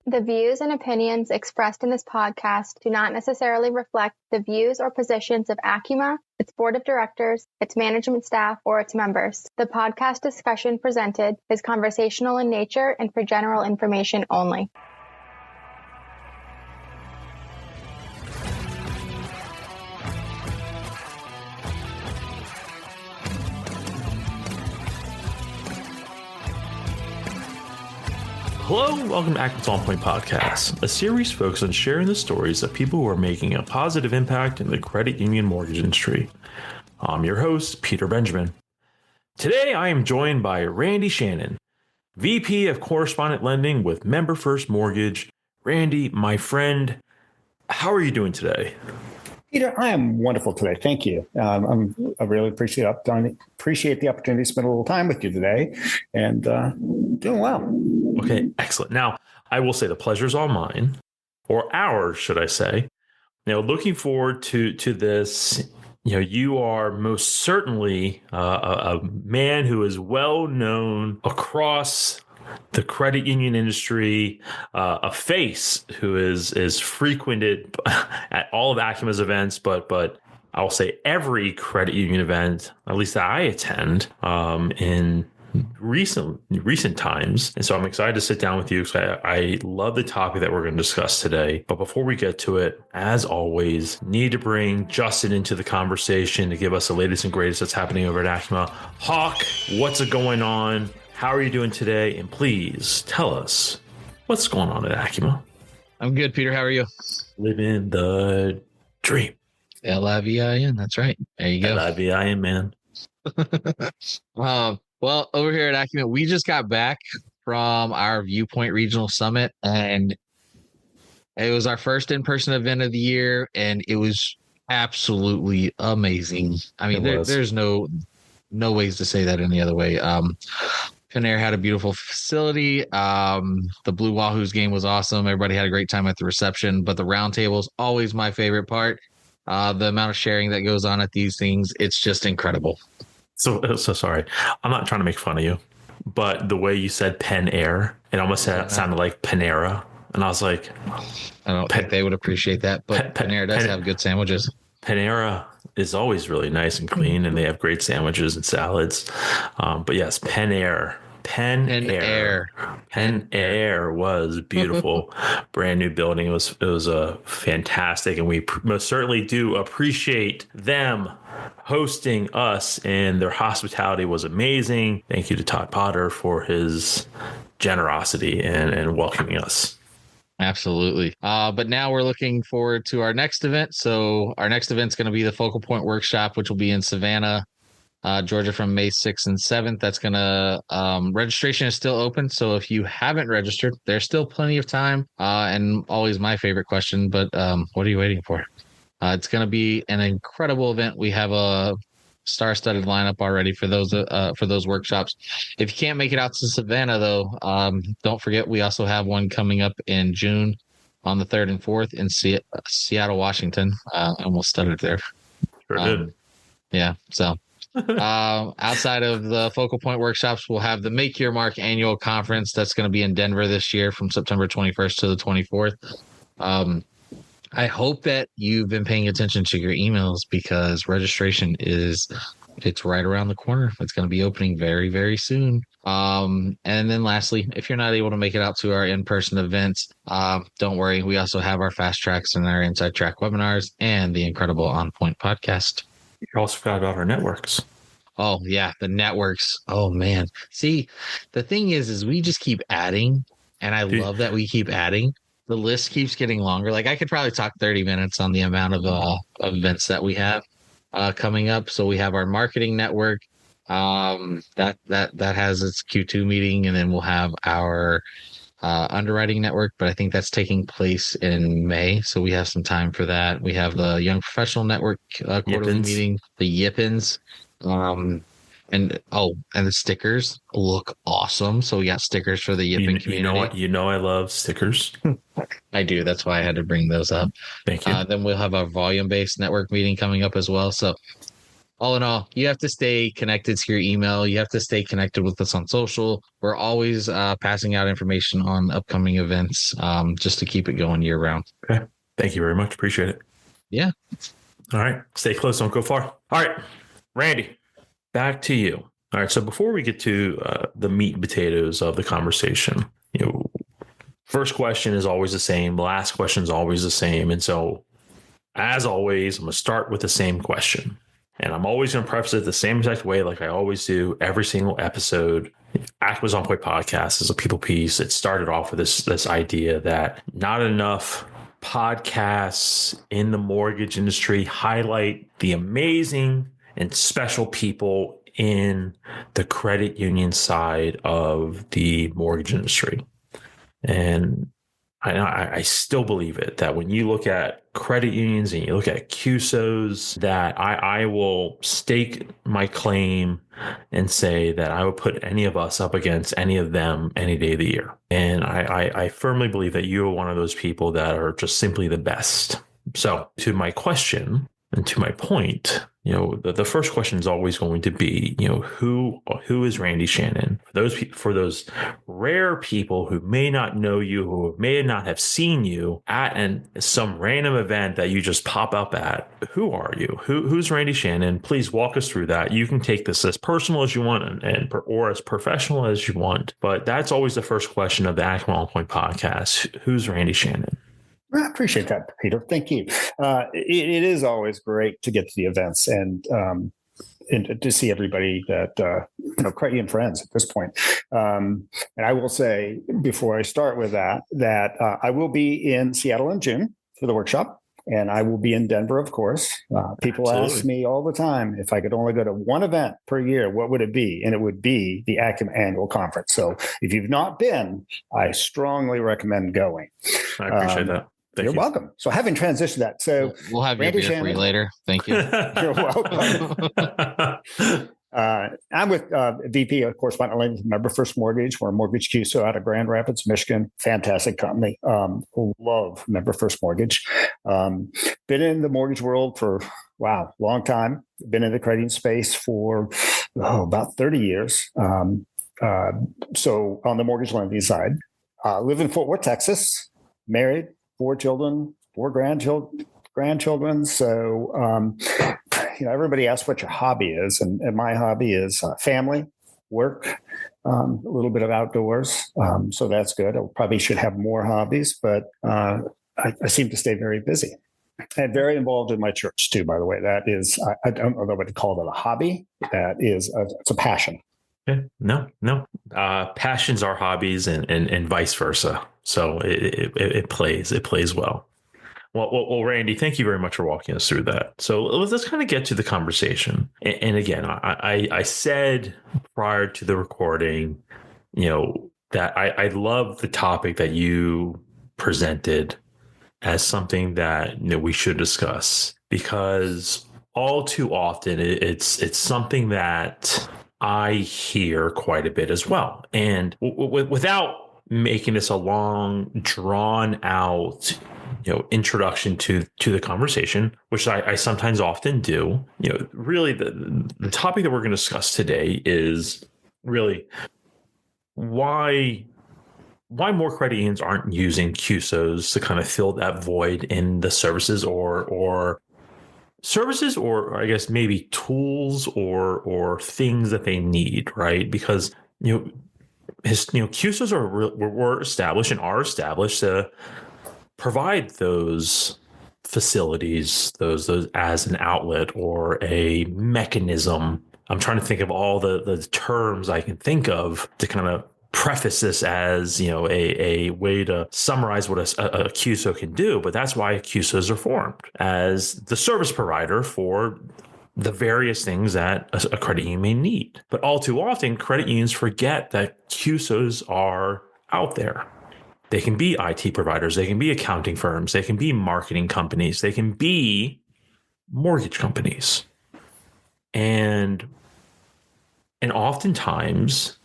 The views and opinions expressed in this podcast do not necessarily reflect the views or positions of Acuma, its board of directors, its management staff, or its members. The podcast discussion presented is conversational in nature and for general information only. Hello, welcome to Acuma's On Point Podcast, a series focused on sharing the stories of people who are making a positive impact in the credit union mortgage industry. I'm your host, Peter Benjamin. Today, I am joined by Randy Shannon, VP of Correspondent Lending with Member First Mortgage. Randy, my friend, how are you doing today? Peter, I am wonderful today. Thank you. I really appreciate the opportunity to spend a little time with you today, and doing well. Okay, excellent. Now, I will say the pleasure's all mine, or ours, should I say. Looking forward to this. You are most certainly a man who is well known across the credit union industry, a face who is frequented at all of Acuma's events, but I'll say every credit union event, at least that I attend, in recent times. And so I'm excited to sit down with you because I love the topic that we're going to discuss today. But before we get to it, as always, need to bring Justin into the conversation to give us the latest and greatest that's happening over at Acuma. Hawk, what's going on? How are you doing today? And please tell us what's going on at Acuma. I'm good, Peter. How are you? Living the dream. Livin. That's right. There you go. Livin, man. Well, over here at Acuma, we just got back from our Viewpoint Regional Summit, and it was our first in-person event of the year, and it was absolutely amazing. I mean, there's no ways to say that any other way. Panera had a beautiful facility. The Blue Wahoos game was awesome. Everybody had a great time at the reception, but the round table is always my favorite part. The amount of sharing that goes on at these things, it's just incredible. So sorry. I'm not trying to make fun of you, but the way you said Pen Air, it almost sounded like Panera. And I was like, I don't think they would appreciate that, but Panera does have good sandwiches. Panera is always really nice and clean, and they have great sandwiches and salads. But yes, Pen Air was beautiful. Brand new building. It was a fantastic, and we most certainly do appreciate them hosting us, and their hospitality was amazing. Thank you to Todd Potter for his generosity and welcoming us. Absolutely. But now we're looking forward to our next event. So our next event is going to be the Focal Point Workshop, which will be in Savannah, Georgia, from May 6th and 7th. That's going to registration is still open. So if you haven't registered, there's still plenty of time. And always my favorite question, but what are you waiting for? It's going to be an incredible event. We have a star-studded lineup already for those workshops. If you can't make it out to Savannah, though, don't forget we also have one coming up in June on the 3rd and 4th in Seattle, Washington, and we'll stud it there. Sure did. Yeah. So outside of the Focal Point workshops, we'll have the Make Your Mark annual conference that's going to be in Denver this year from September 21st to the 24th. I hope that you've been paying attention to your emails because registration it's right around the corner. It's going to be opening very, very soon. And then lastly, if you're not able to make it out to our in-person events, don't worry. We also have our fast tracks and our inside track webinars and the incredible On Point podcast. You also forgot about our networks. Oh yeah. The networks. Oh man. See, the thing is we just keep adding, and I love that we keep adding. The list keeps getting longer. Like I could probably talk 30 minutes on the amount of events that we have coming up. So we have our marketing network that has its Q2 meeting, and then we'll have our underwriting network. But I think that's taking place in May, so we have some time for that. We have the Young Professional Network quarterly meeting, the Yippins. And the stickers look awesome. So we got stickers for the Yipping community. You know what? You know I love stickers. I do. That's why I had to bring those up. Thank you. Then we'll have a volume-based network meeting coming up as well. So all in all, you have to stay connected to your email. You have to stay connected with us on social. We're always passing out information on upcoming events, just to keep it going year round. Okay. Thank you very much. Appreciate it. Yeah. All right. Stay close. Don't go far. All right. Randy, back to you. All right. So before we get to the meat and potatoes of the conversation, first question is always the same. Last question is always the same. And so, as always, I'm going to start with the same question. And I'm always going to preface it the same exact way, like I always do every single episode. Actima's On Point podcast is a people piece. It started off with this idea that not enough podcasts in the mortgage industry highlight the amazing and special people in the credit union side of the mortgage industry. And I still believe it, that when you look at credit unions and you look at CUSOs, that I will stake my claim and say that I would put any of us up against any of them any day of the year. And I firmly believe that you are one of those people that are just simply the best. So to my question and to my point, the first question is always going to be, who is Randy Shannon? For those rare people who may not know you, who may not have seen you at some random event that you just pop up at, who are you? Who's Randy Shannon? Please walk us through that. You can take this as personal as you want or as professional as you want, but that's always the first question of the Actima On Point podcast. Who's Randy Shannon? I appreciate that, Peter. Thank you. It is always great to get to the events and to see everybody that, credit union friends at this point. And I will say, before I start with that I will be in Seattle in June for the workshop, and I will be in Denver, of course. People Absolutely. ask me all the time, if I could only go to one event per year, what would it be? And it would be the Actima Annual Conference. So if you've not been, I strongly recommend going. I appreciate that. You're welcome. So having transitioned that, so we'll have Randy your beer for you later. Thank you. You're welcome. I'm with VP of Correspondent Lending, Member First Mortgage. We're a mortgage CUSO out of Grand Rapids, Michigan. Fantastic company. Love Member First Mortgage. Been in the mortgage world for, long time. Been in the credit space for about 30 years. So on the mortgage lending side, live in Fort Worth, Texas, married, 4 children, 4 grandchildren. So, everybody asks what your hobby is. And my hobby is family, work, a little bit of outdoors. So that's good. I probably should have more hobbies, but I seem to stay very busy. And very involved in my church too, by the way. That is, I don't know what to call it a hobby. That is, it's a passion. Yeah, no. Passions are hobbies and vice versa. So it plays well. Well, Randy, thank you very much for walking us through that. So let's kind of get to the conversation. And again, I said prior to the recording, that I love the topic that you presented as something that we should discuss, because all too often it's something that I hear quite a bit as well. And without making this a long, drawn out, introduction to the conversation, which I sometimes often do, really the topic that we're going to discuss today is really why more credit unions aren't using CUSOs to kind of fill that void in the services or I guess maybe tools or things that they need, right? Because CUSOs were established and are established to provide those facilities, those as an outlet or a mechanism. I'm trying to think of all the terms I can think of to kind of preface this as a way to summarize what a CUSO can do, but that's why CUSOs are formed as the service provider for the various things that a credit union may need. But all too often, credit unions forget that CUSOs are out there. They can be IT providers, they can be accounting firms, they can be marketing companies, they can be mortgage companies, and oftentimes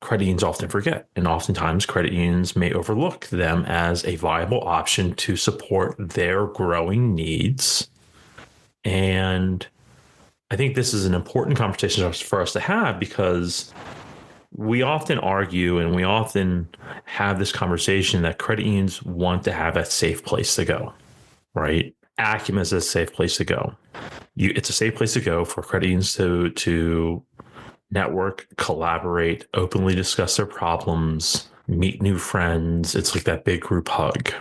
credit unions often forget, and oftentimes credit unions may overlook them as a viable option to support their growing needs. And I think this is an important conversation for us to have, because we often argue and we often have this conversation that credit unions want to have a safe place to go, right? Acumen is a safe place to go. It's a safe place to go for credit unions to network, collaborate, openly discuss their problems, meet new friends. It's like that big group hug.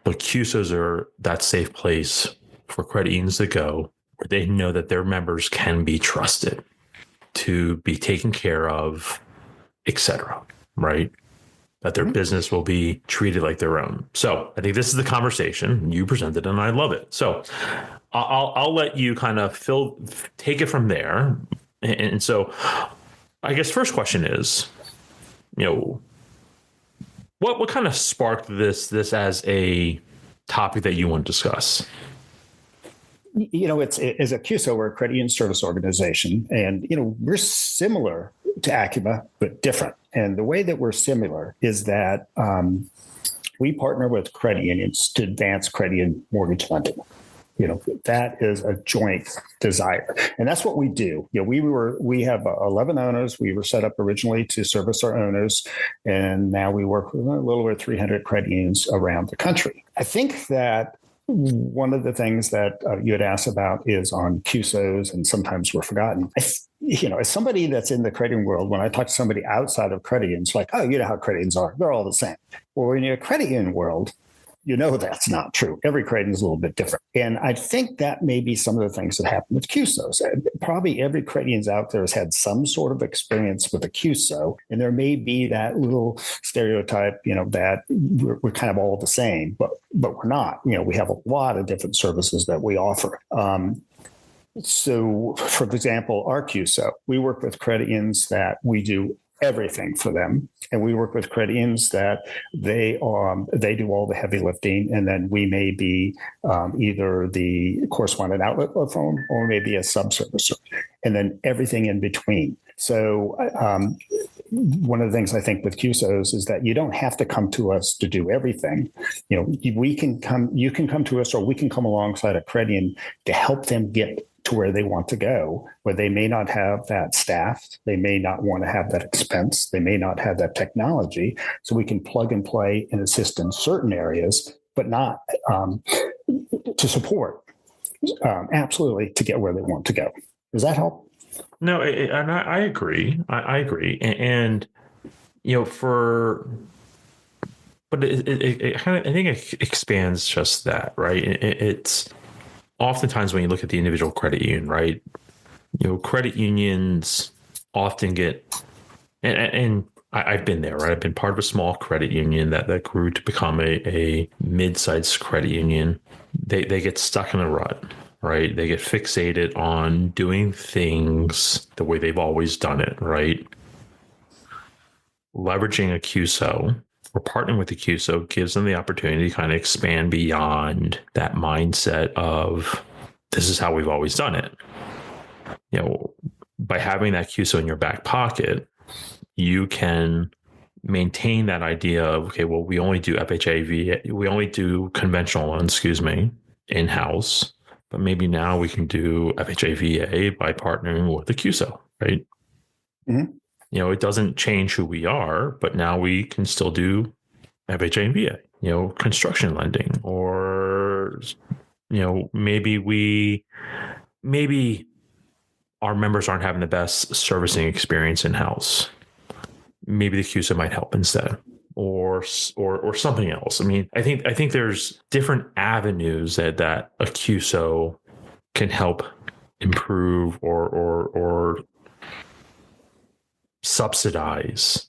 But CUSOs are that safe place for credit unions to go, where they know that their members can be trusted, to be taken care of, etc. Right? That their business will be treated like their own. So I think this is the conversation you presented, and I love it. So I'll let you kind of take it from there. And so I guess first question is, what kind of sparked this as a topic that you want to discuss? It's as a CUSO, we're a credit union service organization, and we're similar to Acumen, but different. And the way that we're similar is that we partner with credit unions to advance credit union mortgage lending. That is a joint desire, and that's what we do. We have 11 owners. We were set up originally to service our owners, and now we work with a little over 300 credit unions around the country. I think that one of the things that you had asked about is on CUSOs, and sometimes we're forgotten. As somebody that's in the credit union world, when I talk to somebody outside of credit unions, like, oh, you know how credit unions are. They're all the same. Well, when you're in a credit union world, that's not true. Every credit union is a little bit different. And I think that may be some of the things that happen with CUSOs. Probably every credit union out there has had some sort of experience with a CUSO. And there may be that little stereotype, that we're kind of all the same, but we're not. We have a lot of different services that we offer. So, for example, our CUSO, we work with credit unions that we do everything for them, and we work with credit unions that they do all the heavy lifting, and then we may be either the correspondent outlet of phone or maybe a subservicer, and then everything in between. So one of the things I think with CUSOs is that you don't have to come to us to do everything. You can come to us, or we can come alongside a credit union to help them get to where they want to go, where they may not have that staff, they may not want to have that expense, they may not have that technology. So we can plug and play and assist in certain areas, but not to support, absolutely, to get where they want to go. Does that help? No, and I agree. I agree. And but it kind of, I think it expands just that, right? It's oftentimes when you look at the individual credit union, right? Credit unions often get, and I've been there, right? I've been part of a small credit union that grew to become a mid-sized credit union. They get stuck in a rut, right? They get fixated on doing things the way they've always done it, right? Leveraging a CUSO or partnering with the CUSO gives them the opportunity to kind of expand beyond that mindset of this is how we've always done it. By having that CUSO in your back pocket, you can maintain that idea of, okay, well, we only do FHA, we only do conventional loans, in-house, but maybe now we can do FHA VA by partnering with the CUSO, right? Mm-hmm. It doesn't change who we are, but now we can still do FHA and VA, construction lending, or, maybe our members aren't having the best servicing experience in-house. Maybe the CUSO might help instead, or something else. I mean, I think there's different avenues that a CUSO can help improve or subsidize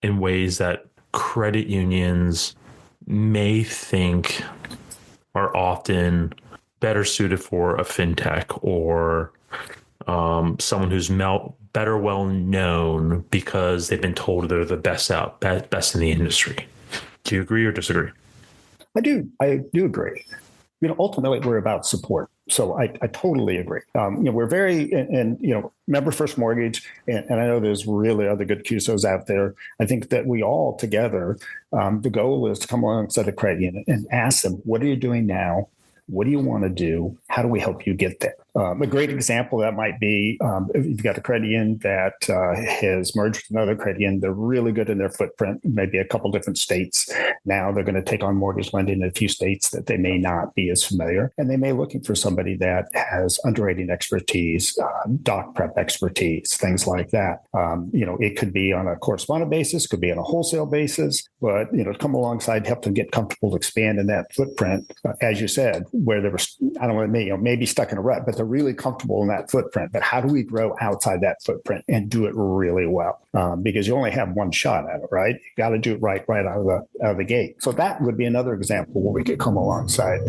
in ways that credit unions may think are often better suited for a fintech or someone who's better well known because they've been told they're the best in the industry. Do you agree or disagree? I do agree. Ultimately, we're about support. So I totally agree. We're very, and member first mortgage, and I know there's really other good CUSOs out there. I think that we all together, the goal is to come alongside a credit union and ask them, what are you doing now? What do you want to do? How do we help you get there? A great example that might be if you've got a credit union that has merged with another credit union. They're really good in their footprint, maybe a couple different states. Now they're going to take on mortgage lending in a few states that they may not be as familiar. And they may be looking for somebody that has underwriting expertise, doc prep expertise, things like that. It could be on a correspondent basis, could be on a wholesale basis, but, to come alongside, help them get comfortable to expand in that footprint, as you said, where they were, I don't want to, maybe stuck in a rut, but they're really comfortable in that footprint. But how do we grow outside that footprint and do it really well? Because you only have one shot at it, right? You got to do it right out of the gate. So that would be another example where we could come alongside.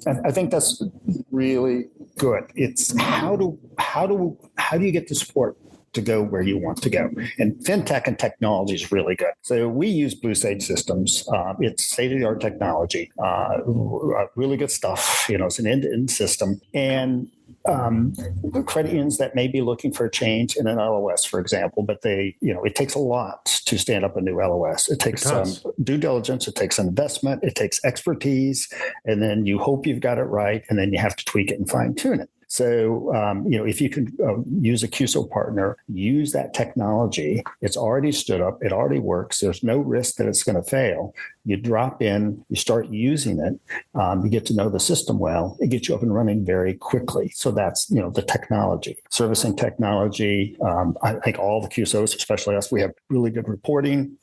And I think that's really good. It's how do you get the support to go where you want to go? And fintech and technology is really good. So we use Blue Sage Systems. It's state-of-the-art technology, really good stuff. It's an end-to-end system. And credit unions that may be looking for a change in an LOS, for example, but it takes a lot to stand up a new LOS. It takes some due diligence, it takes investment, it takes expertise, and then you hope you've got it right, and then you have to tweak it and fine tune it. So, if you can use a CUSO partner, use that technology. It's already stood up. It already works. There's no risk that it's going to fail. You drop in, you start using it. You get to know the system well. It gets you up and running very quickly. So that's, the technology, servicing technology. I think all the CUSOs, especially us, we have really good reporting,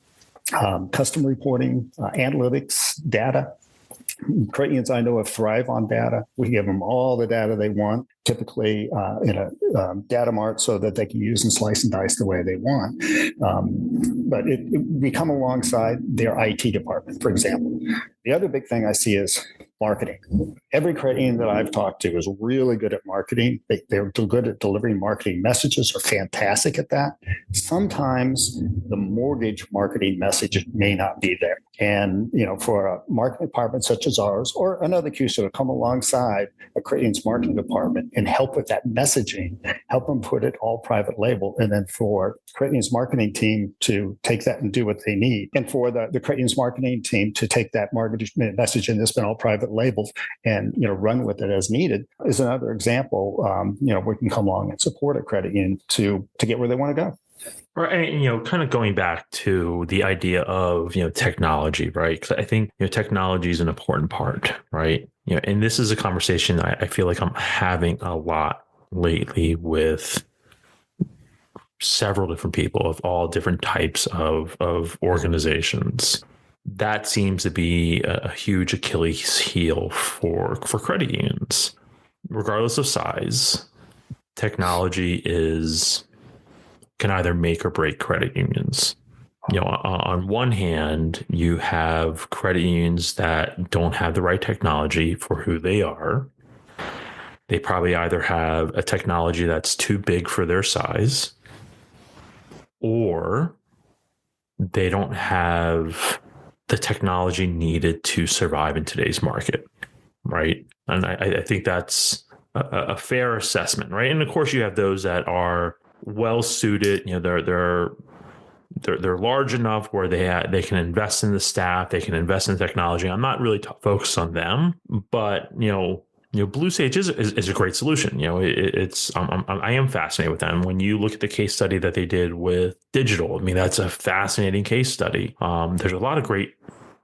custom reporting, analytics, data. Credit unions I know thrive on data. We give them all the data they want, typically in a data mart, so that they can use and slice and dice the way they want. But we come alongside their IT department, for example. The other big thing I see is marketing. Every credit union that I've talked to is really good at marketing. They're good at delivering marketing messages, are fantastic at that. Sometimes the mortgage marketing message may not be there. And, for a marketing department such as ours or another CUSO to come alongside a credit union's marketing department and help with that messaging, help them put it all private label, and then for credit union's marketing team to take that and do what they need. And for the credit union's marketing team to take that marketing message and it's been all private labeled and, run with it as needed is another example. We can come along and support a credit union to get where they want to go. Right. And, kind of going back to the idea of, technology, right? Because I think, technology is an important part, right? And this is a conversation I feel like I'm having a lot lately with several different people of all different types of organizations. That seems to be a huge Achilles heel for credit unions, regardless of size. Technology can either make or break credit unions. On one hand, you have credit unions that don't have the right technology for who they are. They probably either have a technology that's too big for their size, or they don't have the technology needed to survive in today's market, right? And I think that's a fair assessment, right? And of course, you have those that are well suited. They're large enough where they can invest in the staff, they can invest in technology. I'm not really focused on them, but Blue Sage is a great solution. I am fascinated with them. When you look at the case study that they did with digital, I mean, that's a fascinating case study. There's a lot of great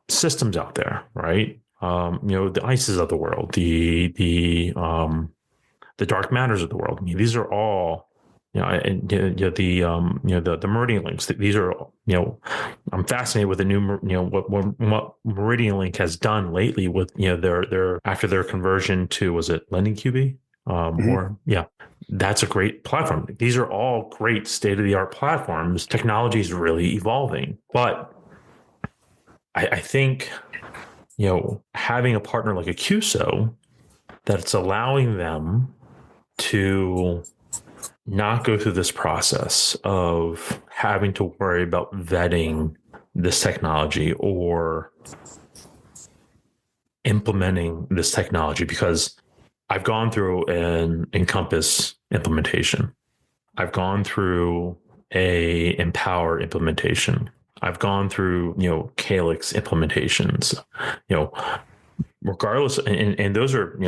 systems out there, right? The ICEs of the world, the dark matters of the world. I mean, these are all, the Meridian links. These are, I'm fascinated with the new, what Meridian Link has done lately with, their after their conversion to, was it Lending QB? That's a great platform. These are all great state-of-the-art platforms. Technology is really evolving, but I think, having a partner like a CUSO that's allowing them to not go through this process of having to worry about vetting this technology or implementing this technology, because I've gone through an Encompass implementation. I've gone through a Empower implementation. I've gone through, Calyx implementations, regardless, and those are,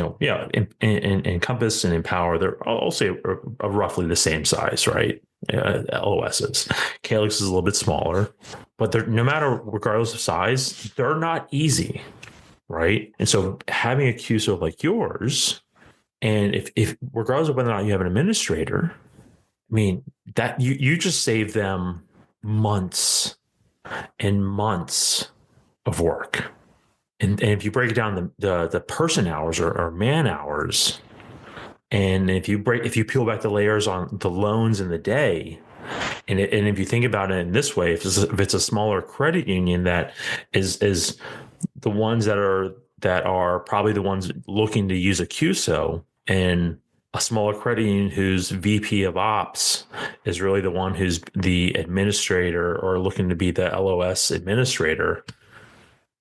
Encompass and Empower, they're, I'll say, are roughly the same size, right? LOSs. Calyx is a little bit smaller, but they're, no matter, regardless of size, they're not easy, right? And so having a CUSO like yours, and if regardless of whether or not you have an administrator, I mean, that you just save them months and months of work. And if you break down the person hours or man hours, and if you peel back the layers on the loans in the day, and if you think about it in this way, if it's a smaller credit union that is the ones that are probably the ones looking to use a CUSO, and a smaller credit union whose VP of ops is really the one who's the administrator or looking to be the LOS administrator,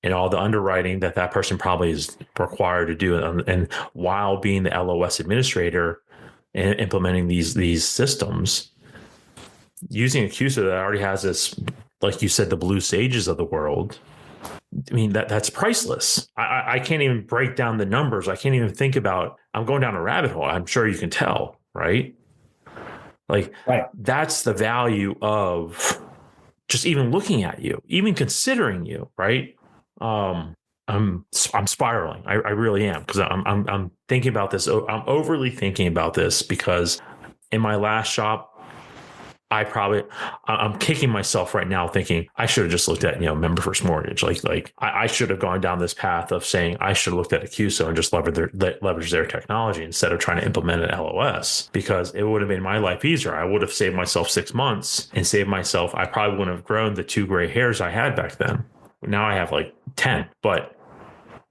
and all the underwriting that person probably is required to do. And while being the LOS administrator and implementing these systems, using a CUSO that already has this, like you said, the blue sages of the world, I mean, that's priceless. I can't even break down the numbers. I can't even think about, I'm going down a rabbit hole. I'm sure you can tell, right? Like, right. That's the value of just even looking at you, even considering you, right? I'm spiraling. I really am, because I'm thinking about this. I'm overly thinking about this, because in my last shop, I'm kicking myself right now thinking I should have just looked at, Member First Mortgage. Like I should have gone down this path of saying I should have looked at a CUSO and just leverage their technology instead of trying to implement an LOS, because it would have made my life easier. I would have saved myself 6 months and saved myself. I probably wouldn't have grown the 2 gray hairs I had back then. Now I have like 10, but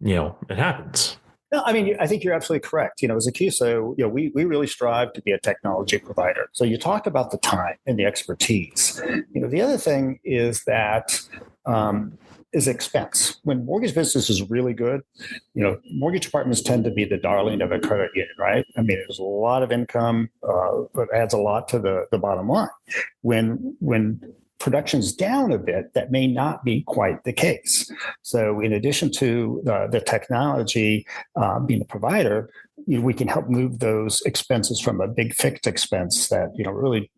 it happens. No, I mean, I think you're absolutely correct. As a CUSO, we really strive to be a technology provider. So you talk about the time and the expertise. The other thing is that is expense. When mortgage business is really good, mortgage departments tend to be the darling of a credit union, right? I mean, there's a lot of income, but adds a lot to the bottom line. When production's down a bit, that may not be quite the case. So in addition to the technology being the provider, we can help move those expenses from a big fixed expense that really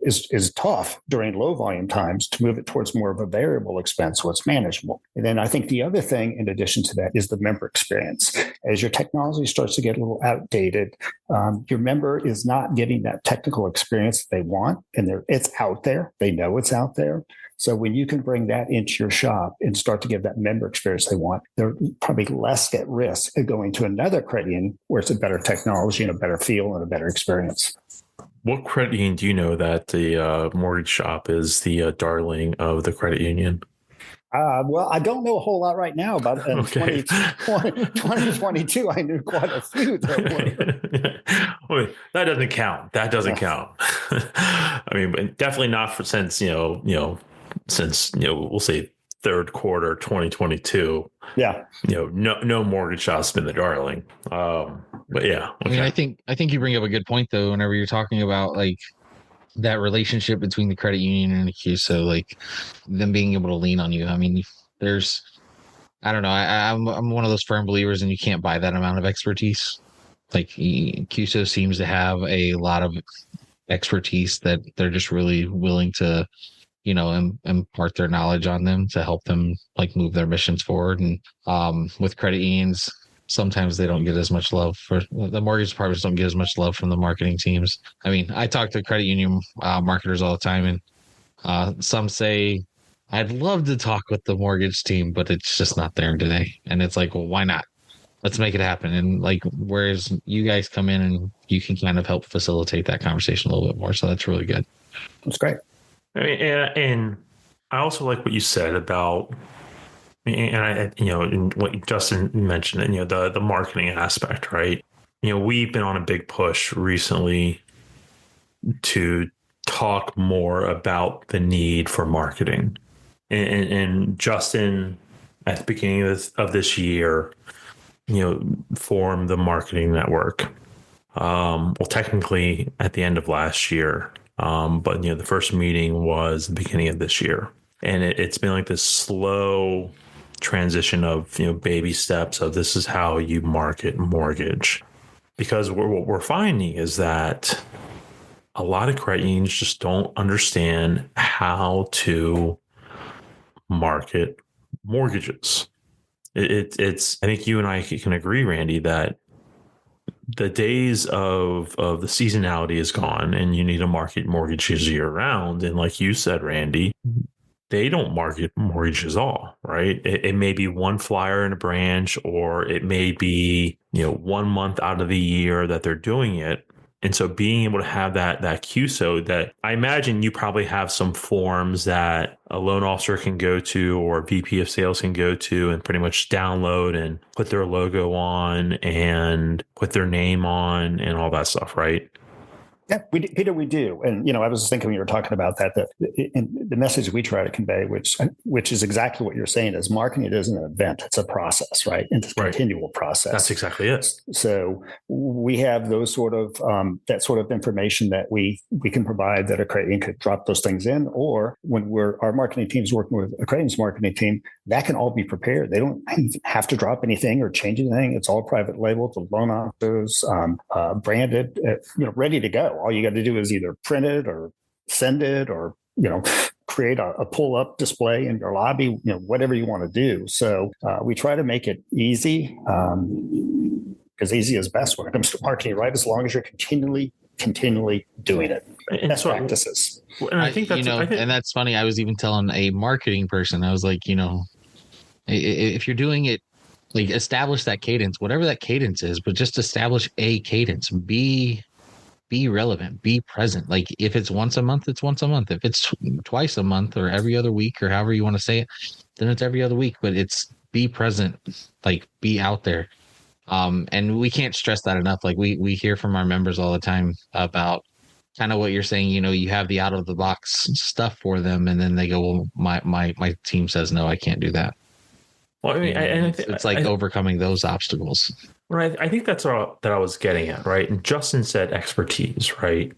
is tough during low volume times, to move it towards more of a variable expense so it's manageable. And then I think the other thing in addition to that is the member experience. As your technology starts to get a little outdated, your member is not getting that technical experience they want, and it's out there. They know it's out there. So when you can bring that into your shop and start to give that member experience they want, they're probably less at risk of going to another credit union where it's a better technology and a better feel and a better experience. What credit union do you know that the mortgage shop is the darling of the credit union? Well, I don't know a whole lot right now, but in 2022, I knew quite a few. Wait, that doesn't count. That doesn't count. I mean, definitely not since we'll say third quarter 2022. Yeah. No mortgage shop's been the darling. But yeah. Okay. I mean, I think you bring up a good point though. Whenever you're talking about like that relationship between the credit union and the CUSO, like them being able to lean on you. I mean, I don't know. I'm one of those firm believers, and you can't buy that amount of expertise. Like CUSO seems to have a lot of expertise that they're just really willing to, impart their knowledge on them to help them like move their missions forward. And with credit unions, sometimes they don't get as much love. For the mortgage departments don't get as much love from the marketing teams. I mean, I talk to credit union marketers all the time, and some say, I'd love to talk with the mortgage team, but it's just not there today. And it's like, well, why not? Let's make it happen. And like, whereas you guys come in and you can kind of help facilitate that conversation a little bit more. So that's really good. That's great. I mean, and I also like what you said about, and what Justin mentioned, the marketing aspect, right? We've been on a big push recently to talk more about the need for marketing. And Justin, at the beginning of this year, formed the marketing network. Well, technically at the end of last year. But the first meeting was the beginning of this year. And it's been like this slow transition of, baby steps of this is how you market mortgage. Because what we're finding is that a lot of credit unions just don't understand how to market mortgages. It's I think you and I can agree, Randy, that the days of the seasonality is gone and you need to market mortgages year round. And like you said, Randy, they don't market mortgages at all, right? It may be one flyer in a branch, or it may be, 1 month out of the year that they're doing it. And so being able to have that CUSO, that I imagine you probably have some forms that a loan officer can go to or a VP of sales can go to and pretty much download and put their logo on and put their name on and all that stuff, right? Yeah, Peter, we do. And, I was thinking when you were talking about that the message we try to convey, which is exactly what you're saying, is marketing isn't an event. It's a process, right? And it's a continual process. That's exactly it. So we have those sort of, that sort of information that we can provide, that a credit union could drop those things in, or when our marketing team is working with a credit union's marketing team, that can all be prepared. They don't have to drop anything or change anything. It's all private label, the loan officers, branded, ready to go. All you got to do is either print it or send it, or create a pull-up display in your lobby, whatever you want to do. So we try to make it easy, because easy is best when it comes to marketing, right? As long as you're continually doing it. And best so, practices. And I think that's and that's funny. I was even telling a marketing person, I was like, if you're doing it, like, establish that cadence, whatever that cadence is, but just establish a cadence. Be relevant, be present. Like, if it's once a month, it's once a month. If it's twice a month or every other week, or however you want to say it, then it's every other week. But it's be present, like, be out there. And we can't stress that enough. Like, we hear from our members all the time about kind of what you're saying. You have the out of the box stuff for them, and then they go, well, my team says no, I can't do that. Well, I mean, it's like overcoming those obstacles. Right. I think that's all that I was getting at, right? And Justin said expertise, right?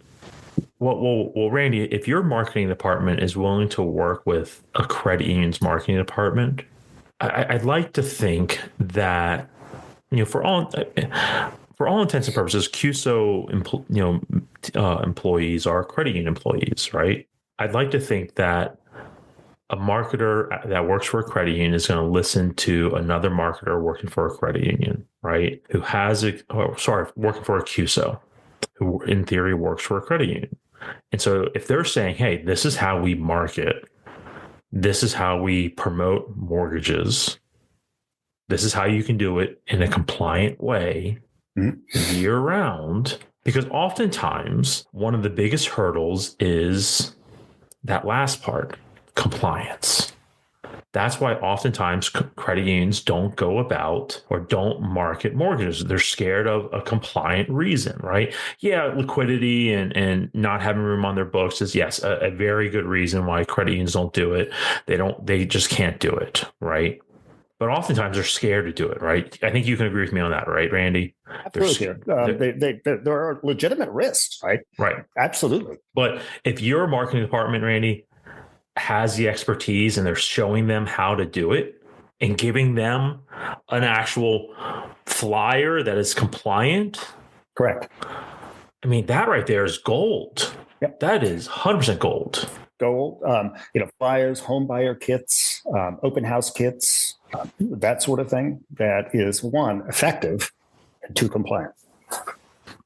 Well, Randy, if your marketing department is willing to work with a credit union's marketing department, I'd like to think that, for all intents and purposes, CUSO employees are credit union employees, right? I'd like to think that a marketer that works for a credit union is going to listen to another marketer working for a credit union, right? Working for a CUSO, who in theory works for a credit union. And so if they're saying, hey, this is how we market, this is how we promote mortgages, this is how you can do it in a compliant way year round, because oftentimes one of the biggest hurdles is that last part, compliance. That's why oftentimes credit unions don't go about or don't market mortgages. They're scared of a compliant reason, right? Yeah, liquidity and not having room on their books is, yes, a very good reason why credit unions don't do it. They just can't do it, right? But oftentimes they're scared to do it, right? I think you can agree with me on that, right, Randy? Absolutely. There are legitimate risks, right? Right. Absolutely. But if your marketing department, Randy, has the expertise and they're showing them how to do it and giving them an actual flyer that is compliant. Correct. I mean, that right there is gold. Yep. That is 100% gold. Gold, flyers, home buyer kits, open house kits, that sort of thing. That is, one, effective, and two, compliant.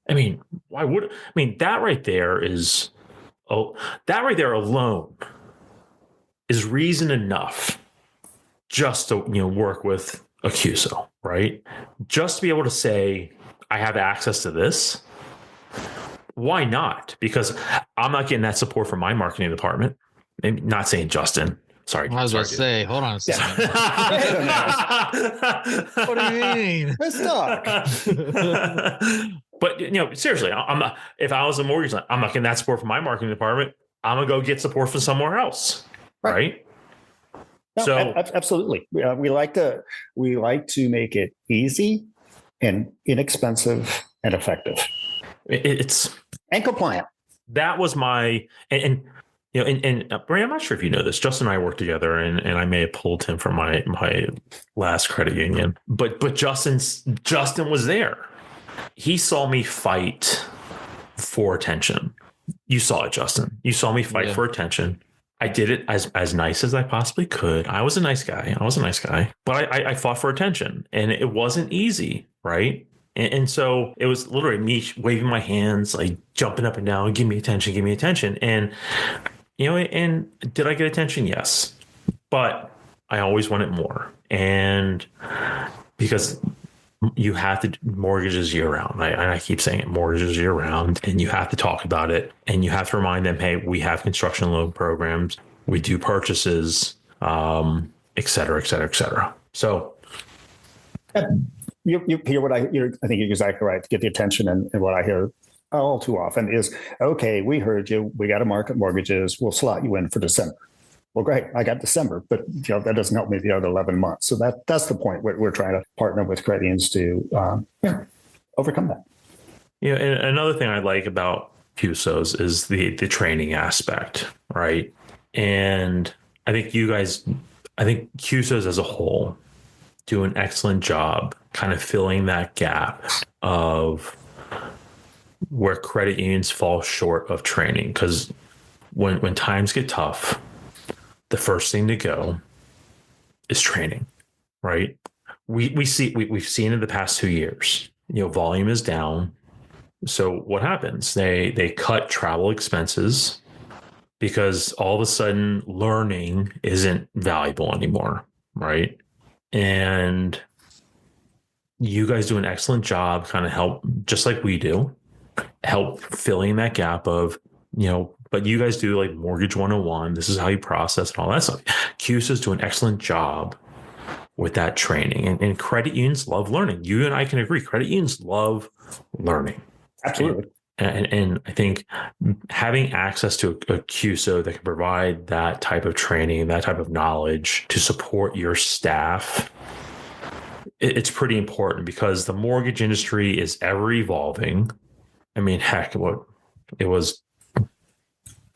I mean, that right there is, that right there alone is reason enough just to, work with a CUSO, right? Just to be able to say, I have access to this. Why not? Because I'm not getting that support from my marketing department. Maybe not saying Justin. Sorry. I was going to say, hold on a second. What do you mean? Let's talk. But, seriously, I'm not, if I was a mortgage lender, I'm not getting that support from my marketing department. I'm going to go get support from somewhere else. Right. No, So absolutely. We like to make it easy and inexpensive and effective. It's and compliant. That was my, and Brandon, I'm not sure if you know this. Justin and I work together, and I may have pulled him from my last credit union. But Justin was there. He saw me fight for attention. You saw it, Justin. You saw me fight for attention. I did it as nice as I possibly could. I was a nice guy. But I fought for attention, and it wasn't easy, right? And so it was literally me waving my hands, like jumping up and down, give me attention. And, and did I get attention? Yes. But I always wanted more. And because you have to mortgages year round. I keep saying it, mortgages year round, and you have to talk about it, and you have to remind them, hey, we have construction loan programs, we do purchases, et cetera, et cetera, et cetera. So you hear what I hear. I think you're exactly right to get the attention, and what I hear all too often is, okay, we heard you, we got to market mortgages, we'll slot you in for December. Well, great. I got December, but that doesn't help me the other 11 months. So that's the point. We're trying to partner with credit unions to overcome that. And another thing I like about CUSOs is the training aspect, right? And I think CUSOs as a whole do an excellent job kind of filling that gap of where credit unions fall short of training. Because when times get tough, the first thing to go is training, right? We've seen in the past 2 years, volume is down. So what happens? They cut travel expenses because all of a sudden learning isn't valuable anymore, right? And you guys do an excellent job, kind of help, just like we do, help filling that gap of, but you guys do like Mortgage 101. This is how you process and all that stuff. CUSOs do an excellent job with that training. And credit unions love learning. You and I can agree. Credit unions love learning. Absolutely. And I think having access to a CUSO that can provide that type of training, that type of knowledge to support your staff, it's pretty important because the mortgage industry is ever evolving. I mean, heck, it was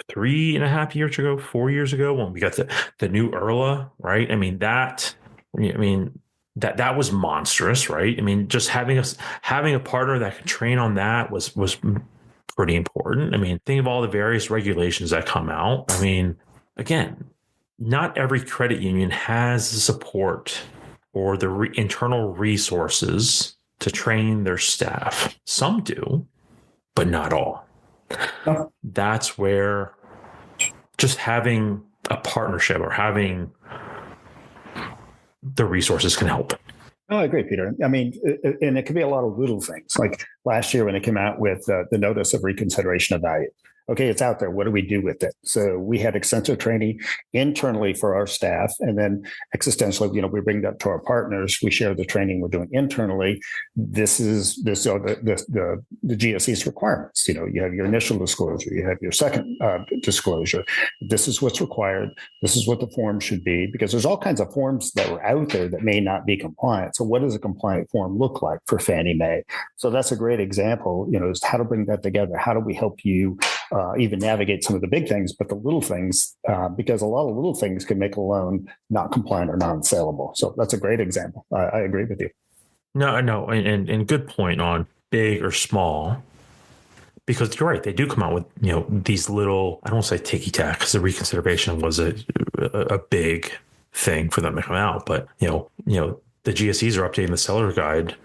3.5 years ago, 4 years ago when we got the new IRLA, right? I mean, that was monstrous, right? I mean, just having a partner that could train on that was pretty important. I mean, think of all the various regulations that come out. I mean, again, not every credit union has the support or the internal resources to train their staff. Some do, but not all. No. That's where just having a partnership or having the resources can help. Oh, I agree, Peter. I mean, and it could be a lot of little things. Like last year when it came out with the notice of reconsideration of value. Okay, it's out there. What do we do with it? So we had extensive training internally for our staff, and then existentially, we bring that to our partners. We share the training we're doing internally. This is the GSE's requirements. You have your initial disclosure, you have your second disclosure. This is what's required. This is what the form should be, because there's all kinds of forms that are out there that may not be compliant. So what does a compliant form look like for Fannie Mae? So that's a great example, is how to bring that together. How do we help you even navigate some of the big things, but the little things, because a lot of little things can make a loan not compliant or non-saleable. So that's a great example. I agree with you. No, and good point on big or small, because you're right. They do come out with, these little, I don't want to say ticky-tack because the reconsideration was a big thing for them to come out. But, the GSEs are updating the seller guide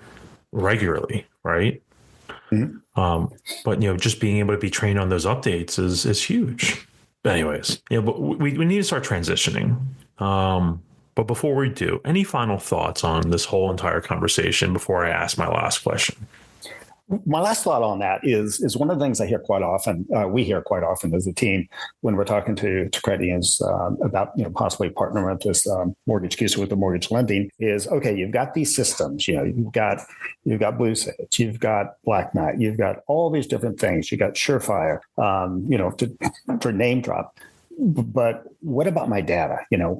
regularly, right? Mm-hmm. But just being able to be trained on those updates is huge. But anyways, but we need to start transitioning. But before we do, any final thoughts on this whole entire conversation before I ask my last question? My last thought on that is one of the things I hear quite often, we hear quite often as a team when we're talking to credit unions about possibly partnering with this mortgage CUSO with the mortgage lending is, okay, you've got these systems, you've got Blue Sage, you've got Black Knight, you've got all these different things, you got Surefire, for name drop. But what about my data?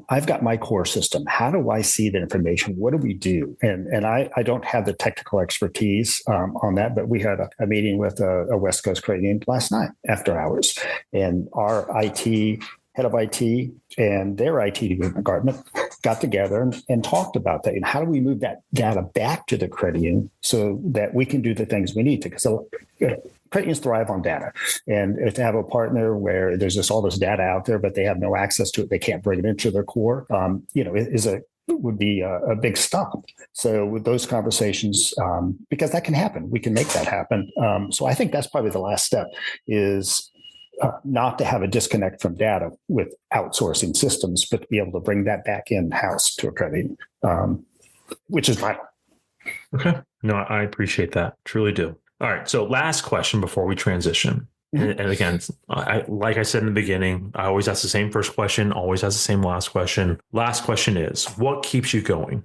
I've got my core system. How do I see the information? What do we do? And I don't have the technical expertise on that, but we had a meeting with a West Coast credit union last night after hours, and our head of IT and their IT department got together and talked about that. And how do we move that data back to the credit union so that we can do the things we need to? Because credit unions thrive on data. And if they have a partner where there's just all this data out there, but they have no access to it, they can't bring it into their core, would be a big stop. So with those conversations, because that can happen, we can make that happen. So I think that's probably the last step is not to have a disconnect from data with outsourcing systems, but to be able to bring that back in-house to a credit, which is vital. Okay. No, I appreciate that. Truly do. All right. So last question before we transition. And again, like I said in the beginning, I always ask the same first question, always ask the same last question. Last question is, what keeps you going?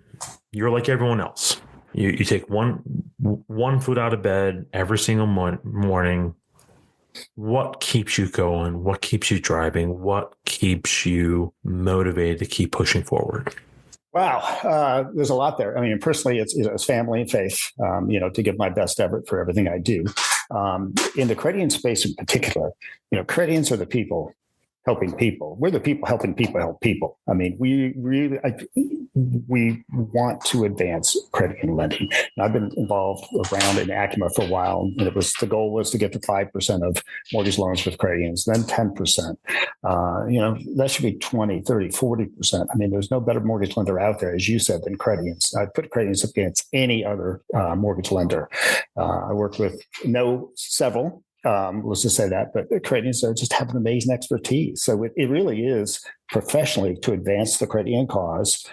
You're like everyone else. You take one foot out of bed every single morning. What keeps you going? What keeps you driving? What keeps you motivated to keep pushing forward? Wow, there's a lot there. I mean, personally, it's family and faith, to give my best effort for everything I do. In the credit union space in particular, credit unions are the people helping people. We're the people helping people help people. I mean, we want to advance credit union lending. And I've been involved around in Acuma for a while, and the goal was to get to 5% of mortgage loans with credit unions, then 10%. That should be 20, 30, 40%. I mean, there's no better mortgage lender out there, as you said, than credit unions. I put credit unions against any other mortgage lender. I work with several. Let's just say that, but credit unions just have an amazing expertise. So it really is professionally to advance the credit union cause.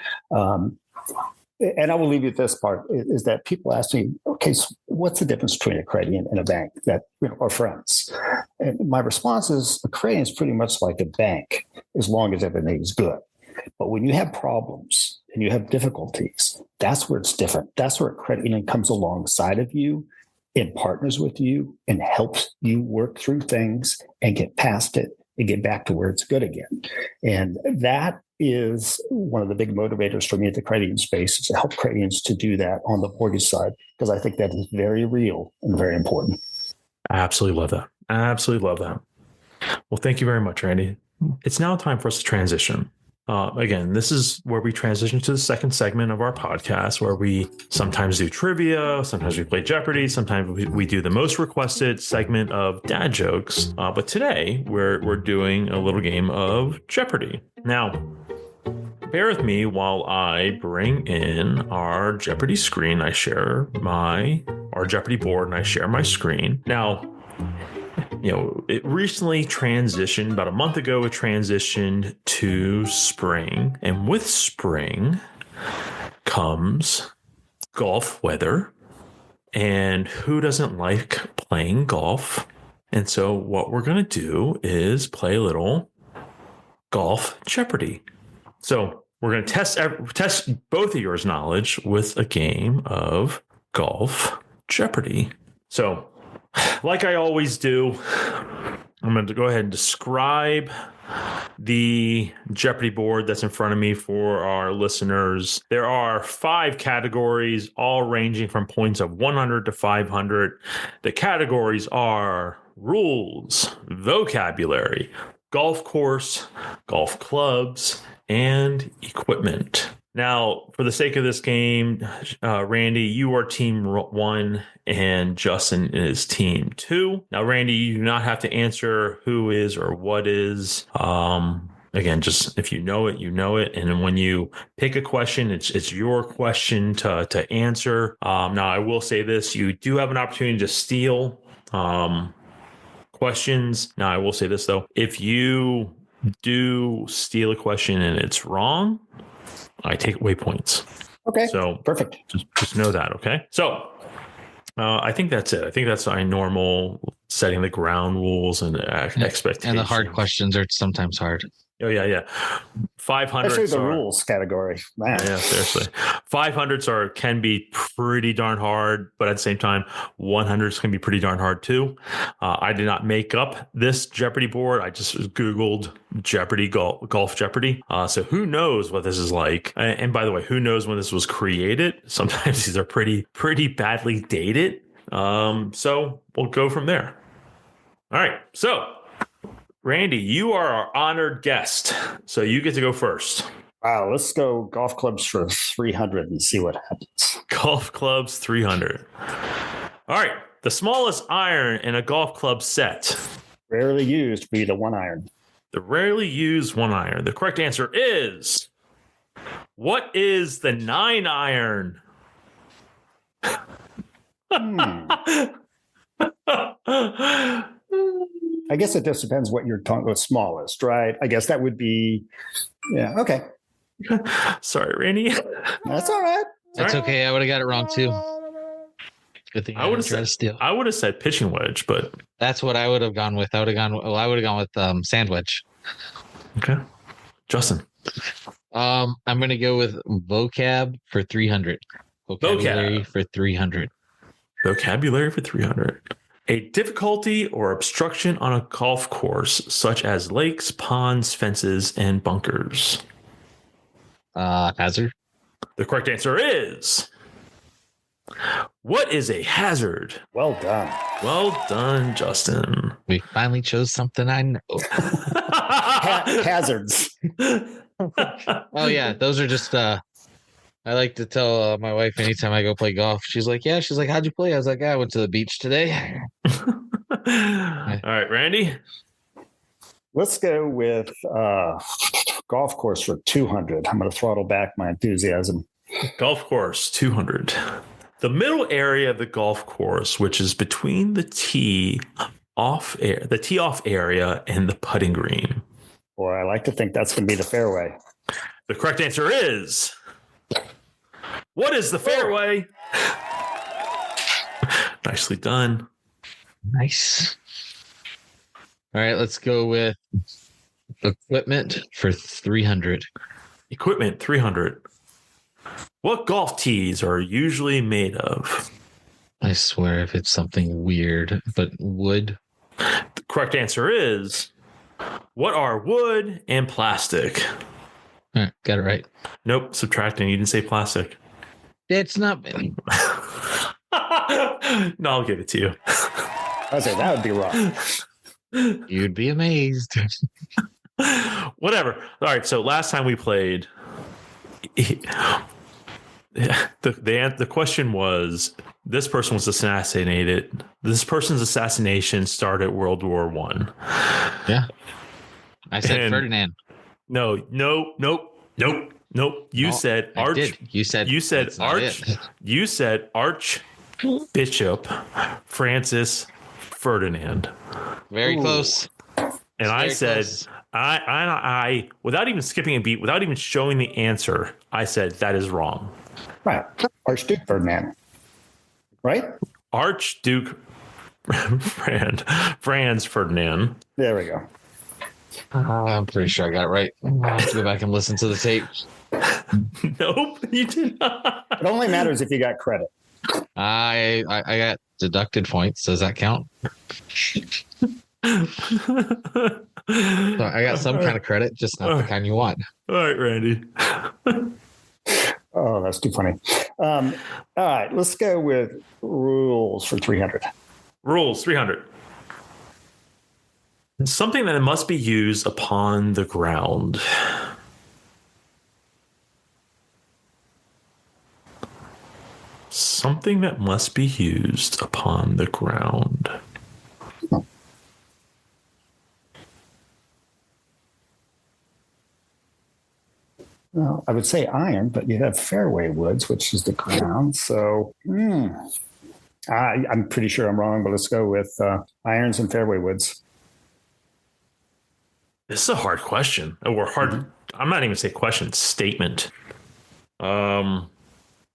And I will leave you with this part is that people ask me, okay, so what's the difference between a credit union and a bank that are friends? And my response is a credit union is pretty much like a bank as long as everything is good. But when you have problems and you have difficulties, that's where it's different. That's where a credit union comes alongside of you and partners with you and helps you work through things and get past it and get back to where it's good again. And that is one of the big motivators for me at the credit union space, is to help credit unions to do that on the mortgage side, because I think that is very real and very important. I absolutely love that. Well, thank you very much, Randy. It's now time for us to transition. Again, this is where we transition to the second segment of our podcast, where we sometimes do trivia, sometimes we play Jeopardy, sometimes we do the most requested segment of dad jokes. But today we're doing a little game of Jeopardy. Now, bear with me while I bring in our Jeopardy screen. I share our Jeopardy board and I share my screen. Now, it recently transitioned, about a month ago, it transitioned to spring. And with spring comes golf weather. And who doesn't like playing golf? And so what we're going to do is play a little golf Jeopardy. So we're going to test both of yours knowledge with a game of golf Jeopardy. So, like I always do, I'm going to go ahead and describe the Jeopardy board that's in front of me for our listeners. There are 5 categories, all ranging from points of 100 to 500. The categories are rules, vocabulary, golf course, golf clubs, and equipment. Now, for the sake of this game, Randy, you are team 1 and Justin is team 2. Now, Randy, you do not have to answer who is or what is. Again, just if you know it, you know it. And then when you pick a question, it's your question to answer. Now, I will say this. You do have an opportunity to steal questions. Now, I will say this, though. If you do steal a question and it's wrong, I take away points. Okay. So perfect. Just know that. Okay. So I think that's it. I think that's my normal setting the ground rules and expectations. And the hard questions are sometimes hard. Oh, yeah. 500s Especially the are, rules category. Man. yeah, seriously. 500s can be pretty darn hard, but at the same time, 100s can be pretty darn hard too. I did not make up this Jeopardy board. I just Googled Jeopardy, golf Jeopardy. So who knows what this is like? And by the way, who knows when this was created? Sometimes these are pretty badly dated. So we'll go from there. All right. So Randy, you are our honored guest, so you get to go first. Wow, let's go golf clubs for 300 and see what happens. Golf clubs 300. All right, the smallest iron in a golf club set. Rarely used, be the 1 iron. The rarely used 1 iron. The correct answer is, what is the 9 iron? I guess it just depends what you're talking about smallest, right? I guess that would be, yeah, okay. Sorry, Randy. That's all right. That's okay. I would have got it wrong too. Good thing I would have said pitching wedge, but that's what I would have gone with. I would have gone with sand wedge. Okay. Justin. I'm gonna go with vocab for 300. Vocabulary for 300. Vocabulary for 300. A difficulty or obstruction on a golf course, such as lakes, ponds, fences, and bunkers. Hazard. The correct answer is, what is a hazard? Well done. Well done, Justin. We finally chose something I know. Hazards. Oh yeah, those are just I like to tell my wife anytime I go play golf. She's like, how'd you play? I was like, I went to the beach today. All right, Randy. Let's go with golf course for 200. I'm going to throttle back my enthusiasm. Golf course 200. The middle area of the golf course, which is between the tee off area and the putting green. Boy, I like to think that's going to be the fairway. The correct answer is, what is the fairway? Nicely done. Nice. All right, let's go with equipment for 300. Equipment 300. What golf tees are usually made of? I swear if it's something weird, but wood. The correct answer is, what are wood and plastic? All right, got it right. Nope, subtracting. You didn't say plastic. It's not. No, I'll give it to you. I say that would be wrong. You'd be amazed. Whatever. All right. So last time we played, the question was, this person was assassinated. This person's assassination started World War I. Yeah. I said Ferdinand. Nope. You said Arch. Did. You said Arch. You said Archbishop Francis Ferdinand. Very close. And I said, close. I without even skipping a beat, without even showing the answer, I said that is wrong. Right, Archduke Ferdinand. Right, Archduke Franz Ferdinand. There we go. I'm pretty sure I got it right. I'll have to go back and listen to the tape. Nope, you did not. It only matters if you got credit. I got deducted points. Does that count? So I got some kind of credit, just not the kind you want. All right, Randy. Oh, that's too funny. All right, let's go with rules for 300. Rules 300. Something that must be used upon the ground. Something that must be used upon the ground. Well, I would say iron, but you have fairway woods, which is the ground. So I'm pretty sure I'm wrong, but let's go with irons and fairway woods. This is a hard question. Or hard. Mm-hmm. I'm not even say question, statement. I'm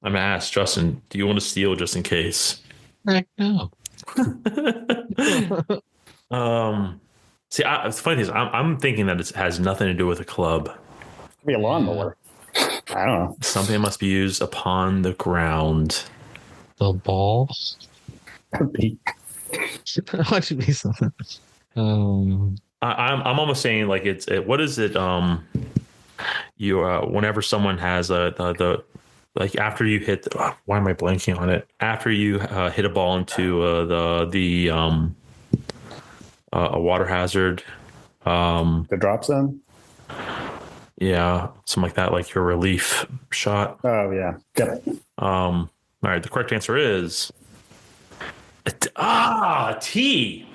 going to ask Justin, do you want to steal just in case? Heck no. See, it's funny. I'm thinking that it has nothing to do with a club. Could be a lawnmower. I don't know. Something must be used upon the ground. The ball. Could be. What should be something? I'm almost saying like what is it? You whenever someone has the like after you hit why am I blanking on it? After you hit a ball into a water hazard, The drop zone. yeah, something like that, like your relief shot. Oh yeah. Yep. All right, the correct answer is T.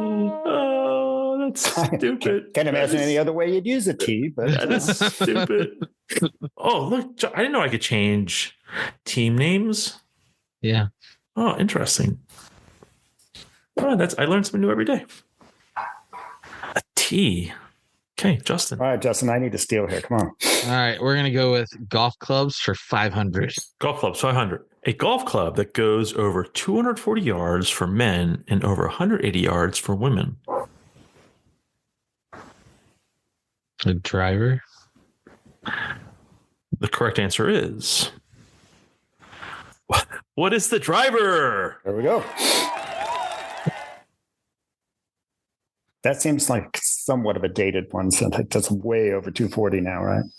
Oh, that's stupid. Can't imagine any other way you'd use a T, but That is stupid. Oh, look, I didn't know I could change team names. Yeah. Oh, interesting. Oh, I learned something new every day. A T. Okay, Justin. all right, Justin, I need to steal here. Come on. All right, we're gonna go with golf clubs for 500. Golf clubs, 500. A golf club that goes over 240 yards for men and over 180 yards for women. A driver. The correct answer is. What is the driver? There we go. That seems like somewhat of a dated one, since that's way over 240 now, right? It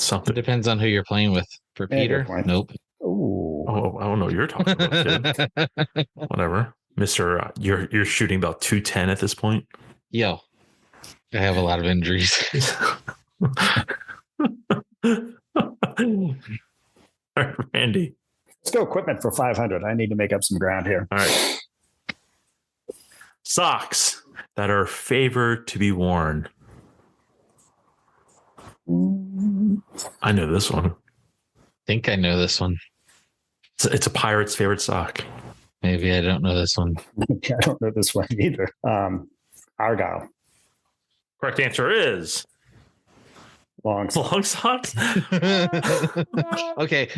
Something. depends on who you're playing with. For Yeah, Peter, good point. nope. Ooh. Oh, I don't know what you're talking about, kid. Whatever. Mister, you're shooting about 210 at this point. Yo, I have a lot of injuries. All right, Randy. Let's go equipment for 500. I need to make up some ground here. All right. Socks that are favored to be worn. I know this one. Think I know this one. It's a pirate's favorite sock. Maybe I don't know this one. I don't know this one either. Argyle. Correct answer is Long. long socks. Okay,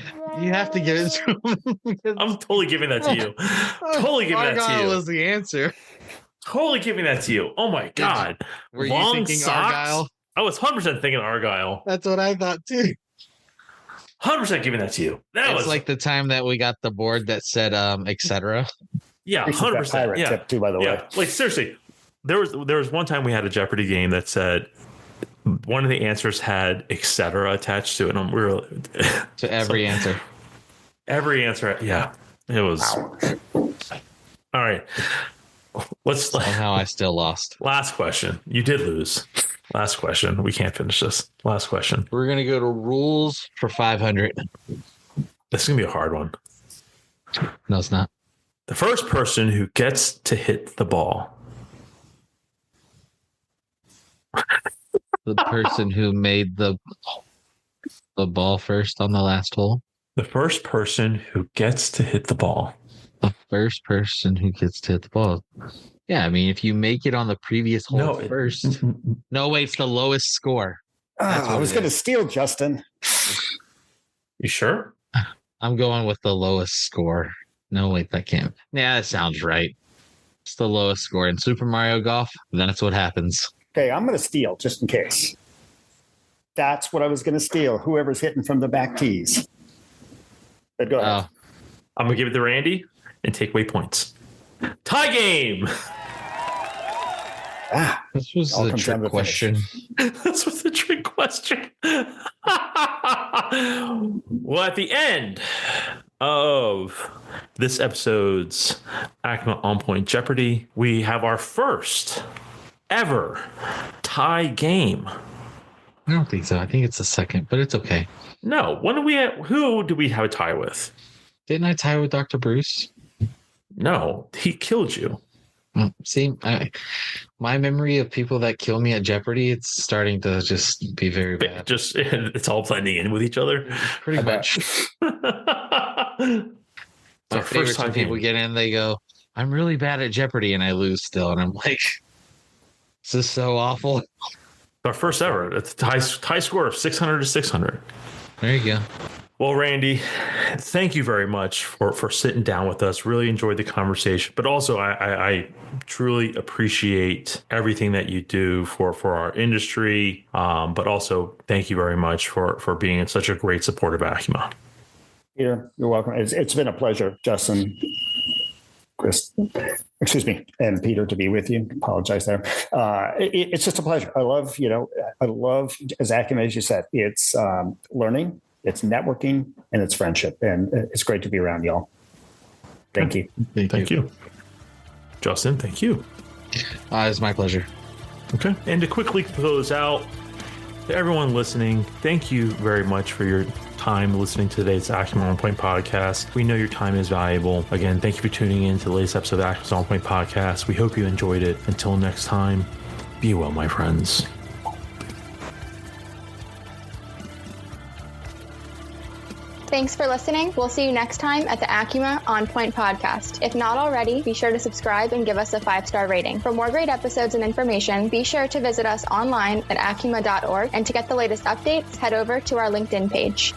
you have to give it to him. I'm totally giving that to you. Totally giving that to Argyle you. was the answer. Totally giving that to you. Oh my God. Were you Long thinking socks? Argyle? I was 100% thinking Argyle. That's what I thought too. 100% giving that to you. That It's was like the time that we got the board that said etc. yeah, Appreciate that 100%. pirate Yeah. tip too, by the Yeah. way. Like seriously, there was one time we had a Jeopardy game that said one of the answers had etc. attached to it. And we were to every answer. Every answer. Yeah. It was all right. Somehow I still lost. Last question. You did lose. Last question. We can't finish this. Last question. We're gonna go to rules for 500. This is gonna be a hard one. No, it's not. The first person who gets to hit the ball. The person who made the ball first on the last hole. The first person who gets to hit the ball. The first person who gets to hit the ball. Yeah, I mean, if you make it on the previous hole first. No, wait, it's the lowest score. I was going to steal, Justin. You sure? I'm going with the lowest score. No, wait, that can't. Yeah, that sounds right. It's the lowest score in Super Mario Golf. Then that's what happens. Okay, I'm going to steal just in case. That's what I was going to steal. Whoever's hitting from the back tees. But go ahead. I'm going to give it to Randy and take away points. Tie game. This was All the comes down trick to the question. This was the trick question. Well, at the end of this episode's Acma On Point Jeopardy, we have our first ever tie game. I don't think so. I think it's the second, but it's okay. No, who do we have a tie with? Didn't I tie with Dr. Bruce? No, he killed you. See, my memory of people that kill me at Jeopardy, it's starting to just be very bad. It's all blending in with each other. Pretty much. My favorite time people get in, they go, I'm really bad at Jeopardy, and I lose still. And I'm like, this is so awful. Our first ever. It's a high score of 600 to 600. There you go. Well, Randy, thank you very much for sitting down with us. Really enjoyed the conversation, but also I truly appreciate everything that you do for our industry. But also thank you very much for being such a great support of Acuma. Peter, you're welcome. It's been a pleasure, Justin, Chris, and Peter, to be with you. Apologize there. It's just a pleasure. I love, as Acuma, as you said, it's learning, it's networking, and it's friendship. And it's great to be around y'all. Thank you. Thank you. Justin, thank you. It's my pleasure. Okay. And to quickly close out, to everyone listening, thank you very much for your time listening to today's Acuma On Point podcast. We know your time is valuable. Again, thank you for tuning in to the latest episode of Acuma On Point podcast. We hope you enjoyed it. Until next time, be well, my friends. Thanks for listening. We'll see you next time at the Acuma On Point podcast. If not already, be sure to subscribe and give us a 5-star rating. For more great episodes and information, be sure to visit us online at acuma.org. And to get the latest updates, head over to our LinkedIn page.